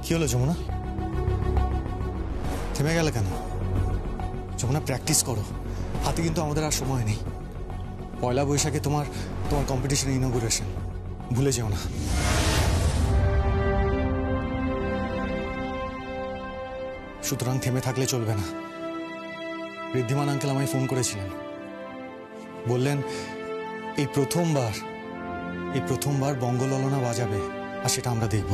কি হলো যমুনা? থেমে গেলে কেন? যমুনা, প্র্যাকটিস করো, হাতে কিন্তু আমাদের আর সময় নেই। পয়লা বৈশাখে তোমার কম্পিটিশন ইনগুরেশন, ভুলে যেও না। সুতরাং থেমে থাকলে চলবে না। ঋদ্ধিমান আঙ্কেল আমায় ফোন করেছিলেন, বললেন এই প্রথমবার বঙ্গললনা বাজাবে, আর সেটা আমরা দেখব।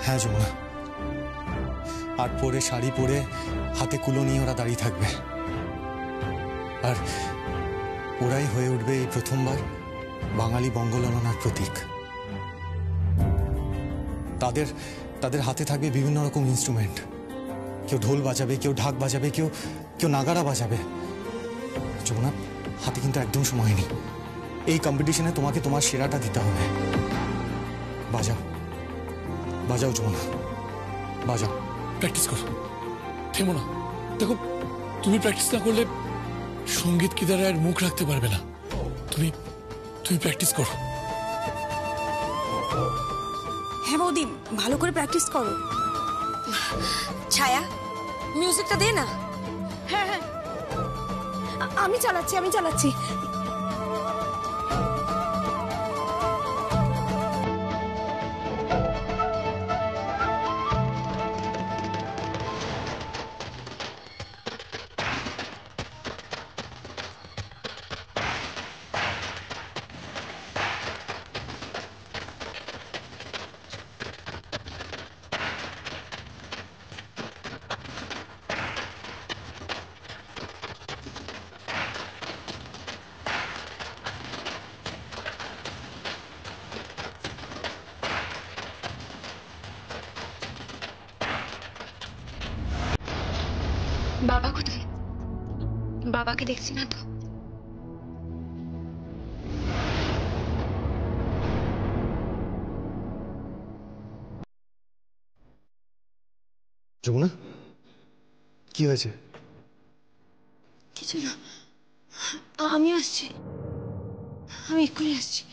হ্যাঁ যমুনা, আট পরে শাড়ি পরে হাতে কুলো নিয়ে ওরা দাঁড়িয়ে থাকবে, আর ওরাই হয়ে উঠবে এই প্রথমবার বাঙালি বঙ্গললনার প্রতীক। তাদের হাতে থাকবে বিভিন্ন রকম ইনস্ট্রুমেন্ট, কেউ ঢোল বাজাবে, কেউ ঢাক বাজাবে, কেউ নাগারা বাজাবে। যমুনা, হাতে কিন্তু একদম সময় নেই। এই কম্পিটিশনে তোমাকে তোমার সেরাটা দিতে হবে। বাজাও যমুনা, বাজাও। প্র্যাকটিস করো, থেমো না। দেখো, তুমি প্র্যাকটিস না করলে সঙ্গীত কি দ্বারা মুখ রাখতে পারবে না। তুমি প্র্যাকটিস করো। হ্যাঁ বৌদি, ভালো করে প্র্যাকটিস করো। ছায়া, মিউজিকটা দে না। হ্যাঁ হ্যাঁ, আমি চালাচ্ছি। বাবা কোথায়? বাবাকে দেখছি না তো। যমুনা, কি হয়েছে? কিছু না, আমি আসছি, আমি এক্ষুনি আসছি।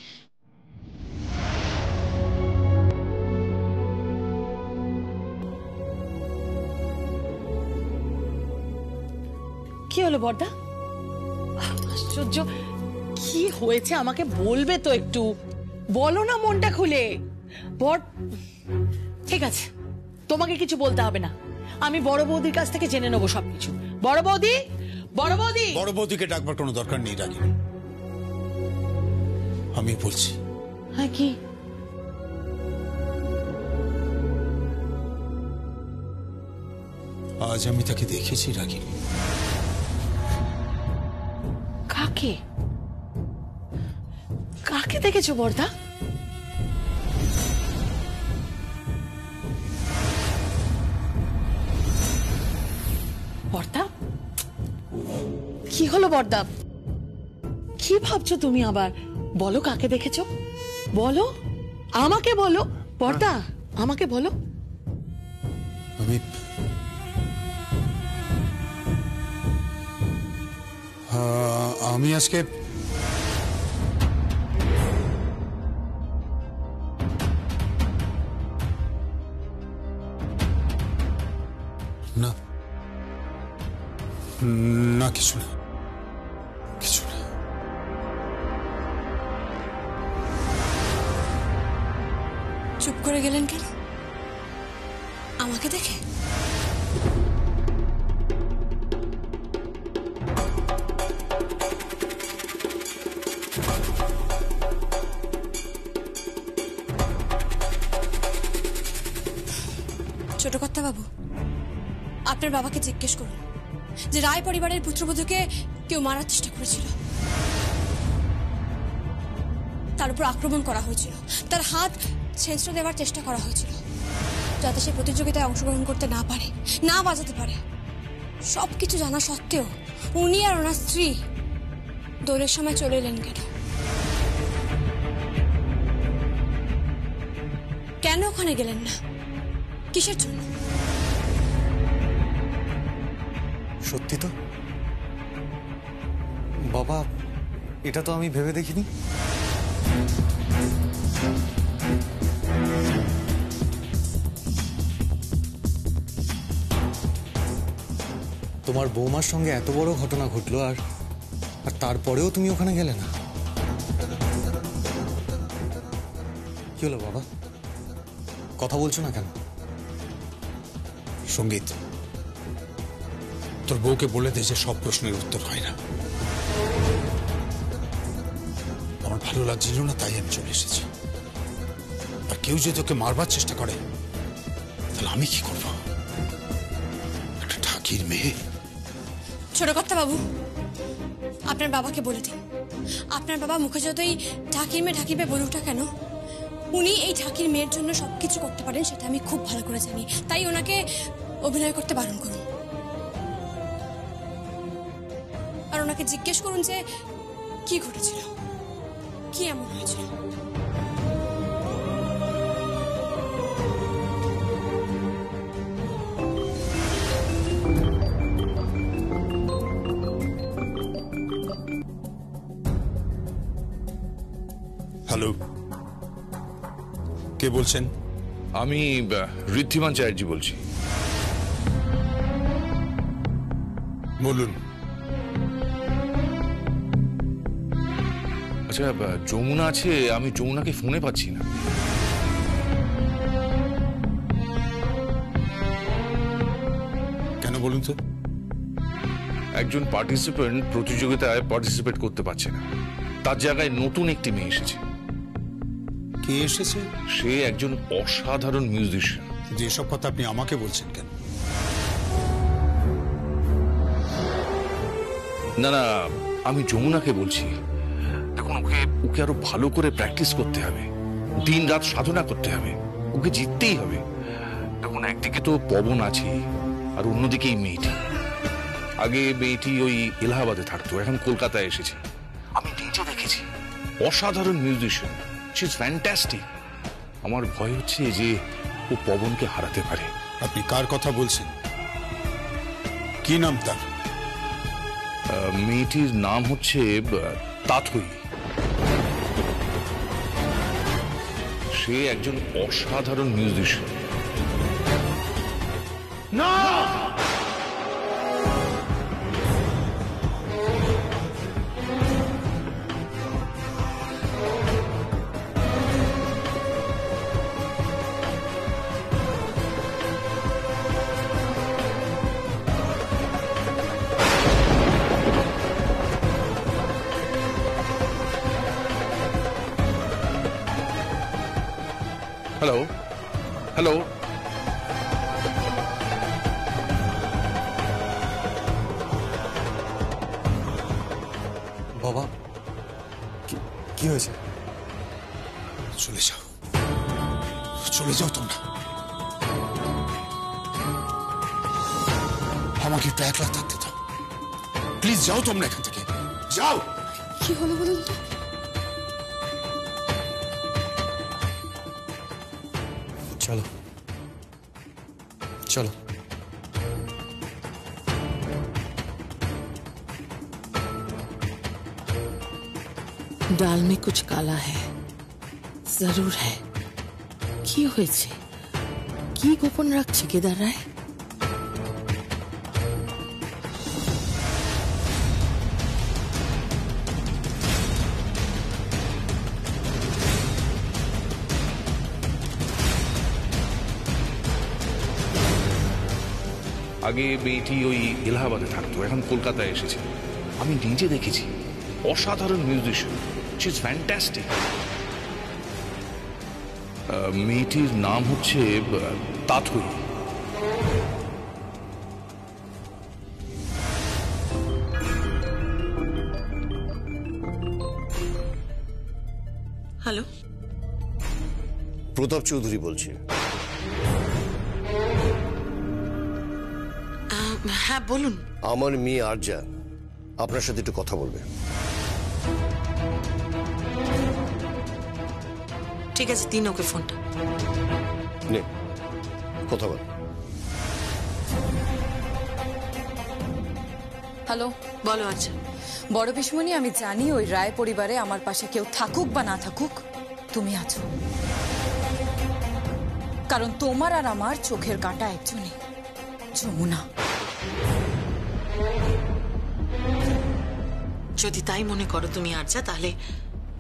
কি হলো বর্দা? আশ্চর্য, কি হয়েছে আমাকে বলবে তো একটু? বলো না মনটা খুলে। ঠিক আছে, তোমাকে কিছু বলতে হবে না, আমি বড় বৌদির কাছ থেকে জেনে নেবো সবকিছু। বড় বৌদিকে ডাকবার কোনো দরকার নেই রাগি, আমি বলছি। হ্যাঁ, কি? আজ আমি তাকে দেখেছি রাগি। কাকে দেখেছো বর্দা? বর্দা, কি হলো বর্দা? কি ভাবছো তুমি আবার? বলো কাকে দেখেছো, বলো, আমাকে বলো বর্দা, আমাকে বলো। আমি আজকে না কিছু না। চুপ করে গেলেন কেন আমাকে দেখে? ছোট কর্তা বাবু, আপনার বাবাকে জিজ্ঞেস করুন যে রায় পরিবারের পুত্রবধূকে কেউ মারার চেষ্টা করেছিল, তার উপর আক্রমণ করা হয়েছিল, তার হাত ছেঁচড়ে দেওয়ার চেষ্টা করা হয়েছিল, যাতে সে প্রতিযোগিতায় অংশগ্রহণ করতে না পারে, না বাজাতে পারে। সবকিছু জানা সত্ত্বেও উনি আর ওনার স্ত্রী দোলের সময় চলে এলেন কেন ওখানে গেলেন না? কিসের জন্য? সত্যি তো বাবা, এটা তো আমি ভেবে দেখিনি। তোমার বৌমার সঙ্গে এত বড় ঘটনা ঘটলো আর তারপরেও তুমি ওখানে গেলে না? কি হলো বাবা, কথা বলছো না কেন? সঙ্গীত, তোর বউকে বলে দে যে সব প্রশ্নের উত্তর হয় না। আমার ভালো লাগছিল না, তাই আমি চলে এসেছি। আর কেউ যদি তোকে মারবার চেষ্টা করে তাহলে আমি কি করব? একটা ঠাকির মেয়ে। ছোট কর্তা বাবু, আপনার বাবাকে বলে দিন, আপনার বাবা মুখে যতই ঠাকির মেয়ে বলুক না কেন, উনি এই ঠাকির মেয়ের জন্য সবকিছু করতে পারেন, সেটা আমি খুব ভালো করে জানি। তাই ওনাকে অভিনয় করতে বারণ করুন। আর ওনাকে জিজ্ঞেস করুন যে কি ঘটেছিল, কি এমন হয়েছিল। হ্যালো, কে বলছেন? আমি ঋদ্ধিমান চ্যাটার্জি বলছি। বলুন। আচ্ছা, যমুনা আছে, আমি যমুনাকে ফোনে পাচ্ছি না। কেন বলুন তো? একজন পার্টিসিপেন্ট প্রতিযোগিতায় পার্টিসিপেট করতে পারছে না, তার জায়গায় নতুন একটি মেয়ে এসেছে। কে এসেছে? সে একজন অসাধারণ মিউজিশিয়ান। যেসব কথা আপনি আমাকে বলছেন কেন? না না, আমি যমুনাকে বলছি। দেখুন, ওকে আরো ভালো করে প্র্যাকটিস করতে হবে, দিন রাত সাধনা করতে হবে, ওকে জিততেই হবে। দেখুন, একদিকে তো পবন আছে আর অন্যদিকে এই মেয়েটি। আগে মেয়েটি ওই এলাহাবাদে থাকতো, এখন কলকাতায় এসেছে। আমি নিজে দেখেছি, অসাধারণ মিউজিশিয়ান, শি ইজ ফ্যান্টাস্টিক। আমার ভয় হচ্ছে যে ও পবনকে হারাতে পারে। আপনি কার কথা বলছেন? কি নাম তার? মেয়েটির নাম হচ্ছে তাথই। সে একজন অসাধারণ মিউজিশিয়ান। না, হ্যালো হ্যালো, বাবা, কি হয়েছে? চলে যাও, চলে যাও তোমরা। আমাকে একটু একলা থাকতে দাও প্লিজ। যাও তোমরা এখান থেকে, যাও। কি হলো বলুন তো? চলো চলো। दाल में कुछ काला है, जरूर है। কি হয়েছে? কি গোপন রাখছে কেদার রায়? আগে মেয়েটি ওই এলাহাবাদে থাকতো, এখন কলকাতায় এসেছে। আমি নিজে দেখেছি, অসাধারণ মিউজিশিয়ান, শি ইজ ফ্যান্টাস্টিক। মেয়েটির নাম হচ্ছে তাথই। হ্যালো, প্রতাপ চৌধুরী বলছি। হ্যাঁ বলুন। আমার মেয়ে আরজা আপনার সাথে একটু কথা বলবে। ঠিক আছে, দিন ওকে ফোনটা। নে, কথা বল। হ্যালো, বলো। আচ্ছা, বড় পিসমণি, আমি জানি ওই রায় পরিবারে আমার পাশে কেউ থাকুক বা না থাকুক, তুমি আছো। কারণ তোমার আর আমার চোখের কাঁটা একজনই, যমুনা। যদি তাই মনে করো তুমি আরজা, তাহলে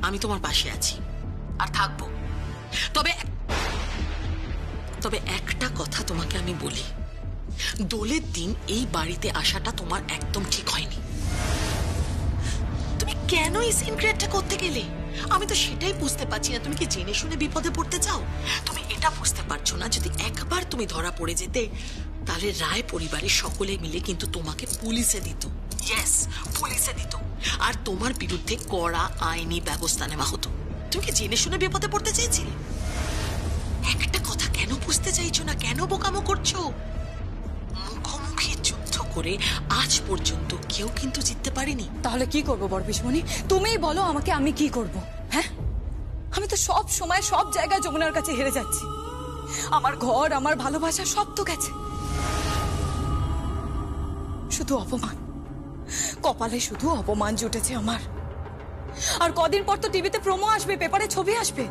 আমি তোমার পাশে আছি আর থাকবো। তবে একটা কথা তোমাকে আমি বলি, দোলের দিন এই বাড়িতে আসাটা তোমার একদম ঠিক হয়নি। তুমি কেন এই সিন ক্রিয়েটটা করতে গেলে? আমি তো সেটাই বুঝতে পারছি না। তুমি কি জেনে শুনে বিপদে পড়তে চাও? তুমি এটা বুঝতে পারছো না, যদি একবার তুমি ধরা পড়ে যেতে, তাহলে রায় পরিবারের সকলে মিলে কিন্তু তোমাকে পুলিশে দিত। ইয়েস, পুলিশে দিত, আর তোমার বিরুদ্ধে কড়া আইনি ব্যবস্থা নেওয়া হতো। তুমি কি জেনে শুনে বিপদে পড়তে চেয়েছিলে? একটা কথা কেন বুঝতে চাইছো না? কেন বোকামো করছো? মুখোমুখি যুদ্ধ করে আজ পর্যন্ত কেউ কিন্তু জিততে পারেনি। তাহলে কি করবো বড় পিসমণি? তুমিই বলো আমাকে, আমি কি করব? হ্যাঁ, আমি তো সব সময় সব জায়গায় যমুনার কাছে হেরে যাচ্ছি। আমার ঘর, আমার ভালোবাসা সব তো গেছে, শুধু অপমান। কপালে শুধু অপমান জুটেছে আমার। আর কদিন পর তো টিভিতে প্রোমো আসবে, পেপারে ছবি আসবে,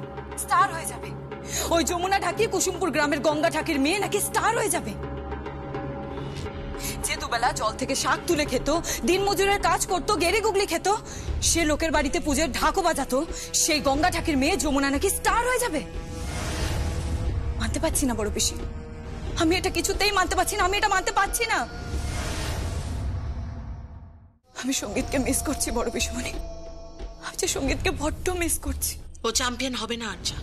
স্টার হয়ে যাবে। ওই যমুনা ঢাকি কুসুমপুর গ্রামের গঙ্গা ঢাকির মেয়ে নাকি স্টার হয়ে যাবে। যে দুবেলা জল থেকে শাক তুলে খেত, দিন মজুরের কাজ করতো, গেড়ে গুগলি খেত, সে লোকের বাড়িতে পুজোর ঢাকও বাজাতো, সেই গঙ্গা ঢাকির মেয়ে যমুনা নাকি স্টার হয়ে যাবে। মানতে পারছি না বড় পিসি, আমি এটা কিছুতেই মানতে পারছি না। আমি এটা মানতে পারছি না। আমি সঙ্গীতকে মিস করছি বড় পিসমণি। আমি যে সঙ্গীতকে বড্ড মিস করছি। ও চ্যাম্পিয়ন হবে না আরজা,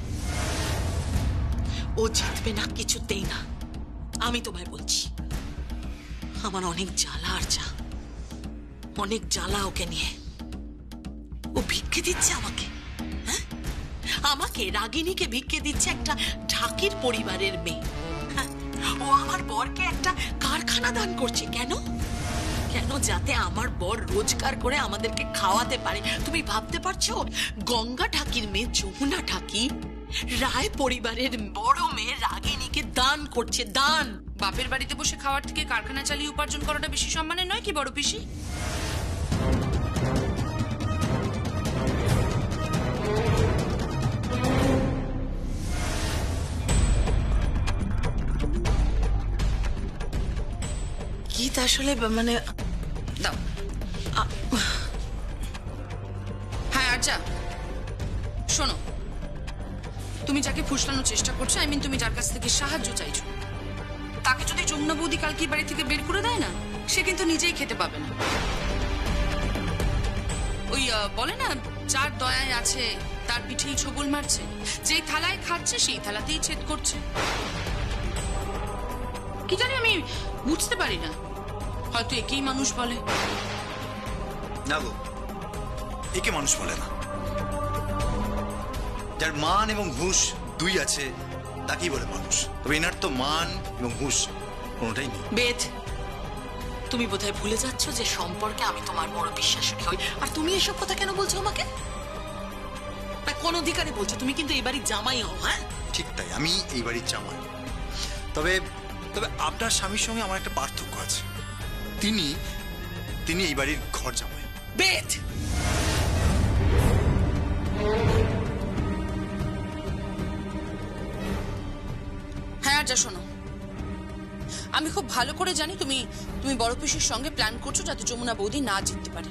ও জিতবে না, কিছুতেই না। আমি তোমায় বলছি, আমার অনেক জ্বালা আরজা, অনেক জ্বালা ওকে নিয়ে। ও ভিক্ষে দিচ্ছে আমাকে, হ্যাঁ, আমাকে, রাগিনীকে ভিক্ষে দিচ্ছে একটা ঢাকির পরিবারের মেয়ে। হ্যাঁ, ও আমার বরকে একটা কারখানা দান করছে। কেন? কেন? যাতে আমার বর রোজগার করে আমাদেরকে খাওয়াতে পারে। তুমি ভাবতে পারছো? গঙ্গা ঢাকির মেয়ে যমুনা ঢাকি রায় পরিবারের বড় মেয়ে রাগিনীকে দান করছে। দান। বাপের বাড়িতে বসে খাওয়ার থেকে কারখানা চালিয়ে উপার্জন করাটা বেশি সম্মানের নয় কি বড় পিসি? গীত আসলে মানে দাও। হ্যাঁ আরজা, শোনো, তুমি যাকে ফুসলানোর চেষ্টা করছো, আই মিন তুমি যার কাছ থেকে সাহায্য চাইছো, তাকে যদি যমুনা বৌদি কালকে বাড়ি থেকে বের করে দেয় না, সে কিন্তু নিজেই খেতে পাবে না। ওই বলে না, যার দয়ায় আছে তার পিঠেই ছবল মারছে, যেই থালায় খাচ্ছে সেই থালাতেই ছেদ করছে। কি জানি, আমি বুঝতে পারি না, হয়তো একেই মানুষ বলে। না গো, একে মানুষ বলে না। যার মান এবং হুঁশ দুই আছে তাকেই বলে মানুষ। তবে এনার তো মান এবং হুঁশ কোনোটাই নেই। বেদ, তুমি বোধহয় ভুলে যাচ্ছ যে সম্পর্কে আমি তোমার বড় বিশ্বাসী হই। আর তুমি এসব কথা কেন বলছো আমাকে? কোন অধিকারে বলছো? তুমি কিন্তু এই বাড়ির জামাই হও। হ্যাঁ ঠিক তাই, আমি এই বাড়ির জামাই। তবে তবে আপনার স্বামীর সঙ্গে আমার একটা পার্থক্য আছে। তিনি এই বাড়ির ঘর জামাই। বেদ, হ্যাঁ আরজা শোনো, আমি খুব ভালো করে জানি তুমি বড় পিসির সঙ্গে প্ল্যান করছো যাতে যমুনা বৌদি না জিততে পারে,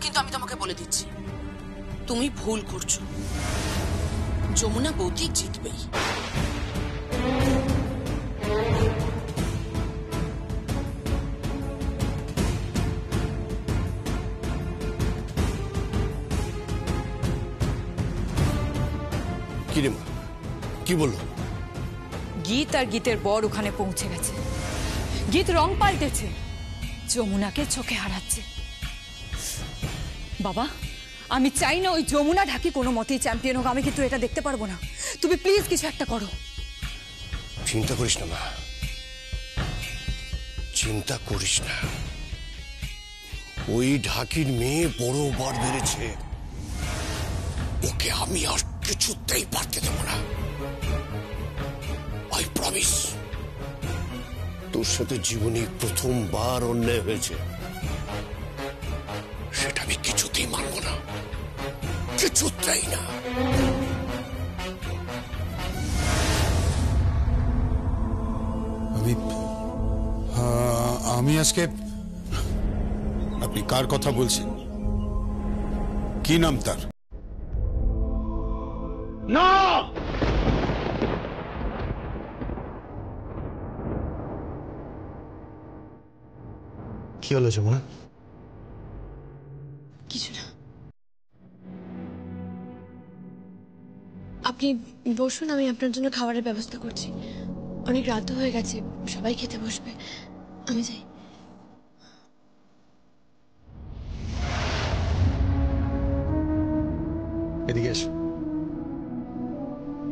কিন্তু আমি তোমাকে বলে দিচ্ছি, তুমি ভুল করছো। যমুনা বৌদি জিতবেই। কি রে মা, কি বললো? গীত আর গীতের বর ওখানে পৌঁছে গেছে। গীত রং পাল্টেছে, যমুনাকে চোখে হারাচ্ছে। বাবা, আমি চাই না ওই যমুনা ঢাকি কোনো মতেই চ্যাম্পিয়ন হোক। আমি কিন্তু এটা দেখতে পারবো না। তুমি প্লিজ কিছু একটা করো। চিন্তা করিস না মা, চিন্তা করিস না। ওই ঢাকির মেয়ে বড় বার বেড়েছে, ওকে আমি আর কিছুতেই পারতে দেব না। I promise. তোর সাথে জীবনে প্রথমবার অন্যায় হয়েছে, সেটা আমি কিছুতেই মানব না, কিছুতেই না। তুমি আজকে আপনি কার কথা বলছেন? কি নাম তার? না, কি হলো যমুনা? কিছু না। আপনি বসুন, আমি আপনার জন্য খাবারের ব্যবস্থা করছি। অনেক রাতও হয়ে গেছে, সবাই খেতে বসবে। আমি যাই। এদিকে এসো,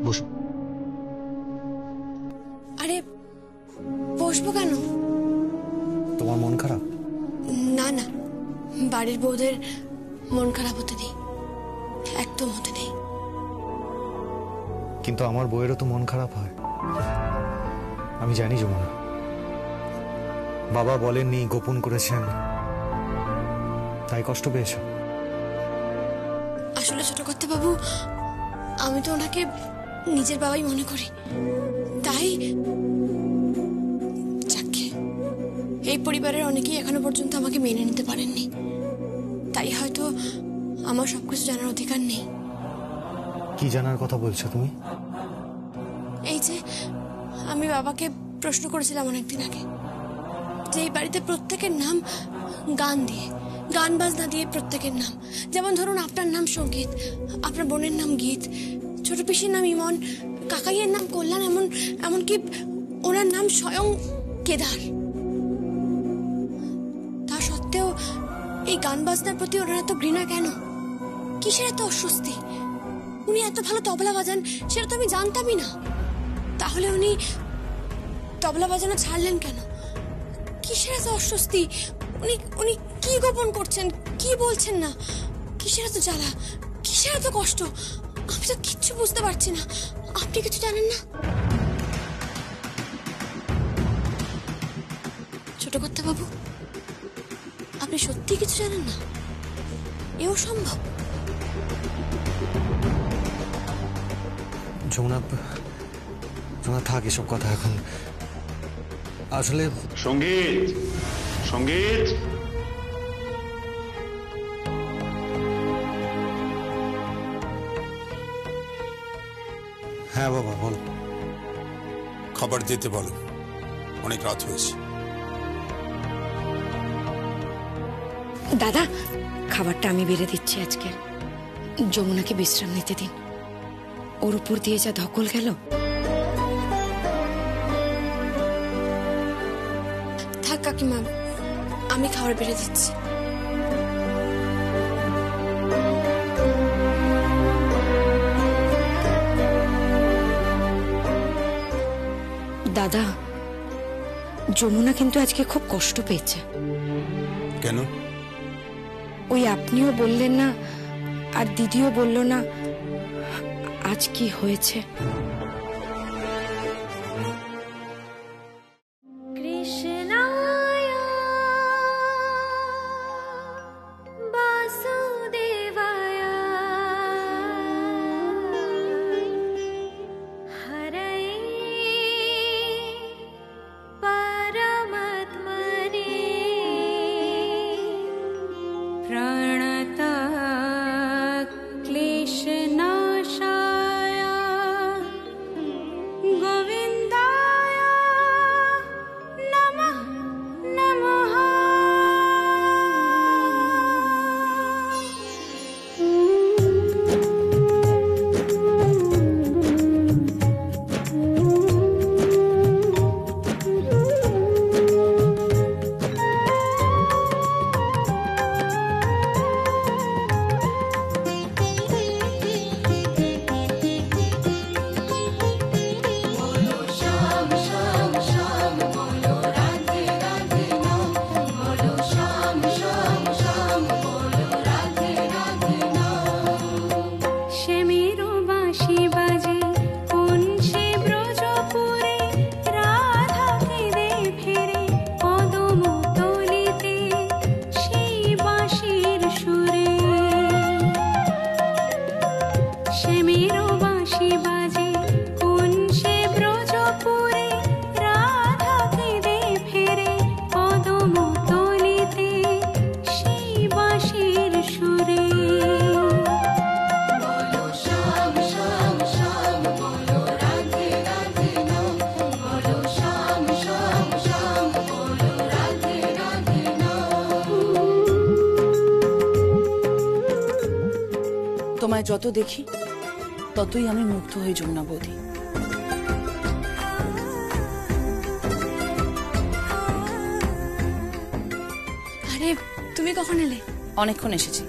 বসো। আরে বসবো কেন? তোমার মন খারাপ? না না, বাড়ির বউদের মন খারাপ হতে নেই, একদম হতে নেই। কিন্তু আমার বউয়েরও তো মন খারাপ হয়, আমি জানি যমুনা। বাবা বলেননি, গোপন করেছেন, তাই কষ্ট পেয়েছো। আসলে ছোট কর্তা বাবু, আমি তো ওনাকে নিজের বাবাই মনে করি, তাই যাকে এই পরিবারের অনেকেই এখনো পর্যন্ত আমাকে মেনে নিতে পারেননি, তাই হয়তো আমার সবকিছু জানার অধিকার নেই। কি জানার কথা বলছো তুমি? এই যে আমি বাবাকে প্রশ্ন করেছিলাম অনেকদিন আগে যে এই বাড়িতে প্রত্যেকের নাম গান দিয়ে, গান বাজনা দিয়ে প্রত্যেকের নাম, যেমন ধরুন আপনার নাম সঙ্গীত, আপনার বোনের নাম গীত, ছোট পিসির নাম ইমন, কাকাইয়ের নাম কল্যাণ, এমনকি ওনার নাম স্বয়ং কেদার। তা সত্ত্বেও এই গান বাজনার প্রতি ওনার এত ঘৃণা কেন? কিসের এত অস্বস্তি? উনি এত ভালো তবলা বাজান সেটা তো আমি জানতামই না, তাহলে উনি তবলা বাজানো ছাড়লেন কেন? কিসের এত অস্বস্তি? উনি উনি কি গোপন করছেন, কি বলছেন না? কিসের এত জ্বালা, কিসের এত কষ্ট? আমি তো কিচ্ছু বুঝতে পারছি না। আপনি কিছু জানেন না? ছোট কর্তা বাবু, আপনি সত্যি কিছু জানেন না? এও সম্ভব? যমুনা, যমুনা থাক এসব কথা এখন। আসলে সঙ্গীত, সঙ্গীত। হ্যাঁ বাবা বল। খাবার দিতে বলো, অনেক রাত হয়েছে। দাদা, খাবারটা আমি বেড়ে দিচ্ছি আজকে। যমুনাকে বিশ্রাম নিতে দিন, ওর উপর দিয়ে যা ধকল গেল। থাক কাকিমা, আমি খাবার বেড়ে দিচ্ছি। দাদা, যমুনা কিন্তু আজকে খুব কষ্ট পেয়েছে। কেন? ওই আপনিও বললেন না, আর দিদিও বলল না আজ কি হয়েছে। তোমায় যত দেখি ততই আমি মুগ্ধ হই যমুনা বৌদি। আরে তুমি কখন এলে? অনেকক্ষণ এসেছি।